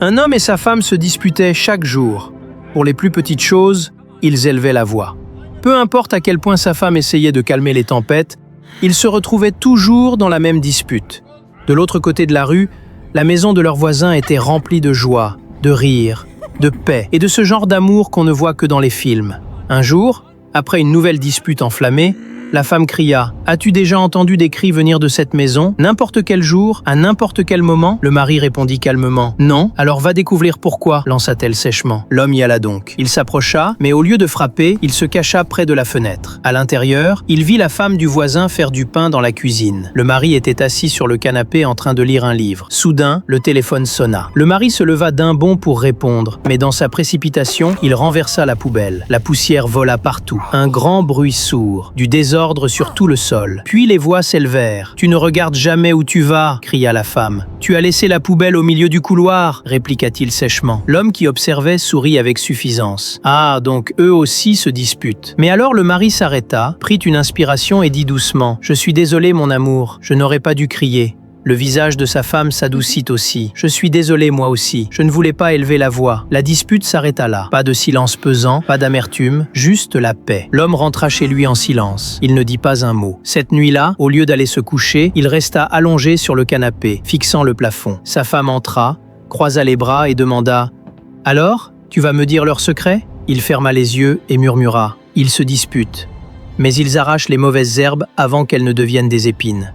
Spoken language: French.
Un homme et sa femme se disputaient chaque jour. Pour les plus petites choses, ils élevaient la voix. Peu importe à quel point sa femme essayait de calmer les tempêtes, ils se retrouvaient toujours dans la même dispute. De l'autre côté de la rue, la maison de leur voisin était remplie de joie, de rire, de paix et de ce genre d'amour qu'on ne voit que dans les films. Un jour, après une nouvelle dispute enflammée, la femme cria « As-tu déjà entendu des cris venir de cette maison? N'importe quel jour, à n'importe quel moment ?» Le mari répondit calmement « Non, alors va découvrir pourquoi » lança-t-elle sèchement. L'homme y alla donc. Il s'approcha, mais au lieu de frapper, il se cacha près de la fenêtre. À l'intérieur, il vit la femme du voisin faire du pain dans la cuisine. Le mari était assis sur le canapé en train de lire un livre. Soudain, le téléphone sonna. Le mari se leva d'un bond pour répondre, mais dans sa précipitation, il renversa la poubelle. La poussière vola partout. Un grand bruit sourd, du désordre sur tout le sol. Puis les voix s'élevèrent. « Tu ne regardes jamais où tu vas » cria la femme. « Tu as laissé la poubelle au milieu du couloir » répliqua-t-il sèchement. L'homme qui observait sourit avec suffisance. « Ah, donc eux aussi se disputent. » Mais alors le mari s'arrêta, prit une inspiration et dit doucement « Je suis désolé mon amour, je n'aurais pas dû crier. » Le visage de sa femme s'adoucit aussi. « Je suis désolé moi aussi, je ne voulais pas élever la voix. » La dispute s'arrêta là. Pas de silence pesant, pas d'amertume, juste la paix. L'homme rentra chez lui en silence. Il ne dit pas un mot. Cette nuit-là, au lieu d'aller se coucher, il resta allongé sur le canapé, fixant le plafond. Sa femme entra, croisa les bras et demanda « Alors, tu vas me dire leur secret ?» Il ferma les yeux et murmura « Ils se disputent. Mais ils arrachent les mauvaises herbes avant qu'elles ne deviennent des épines. »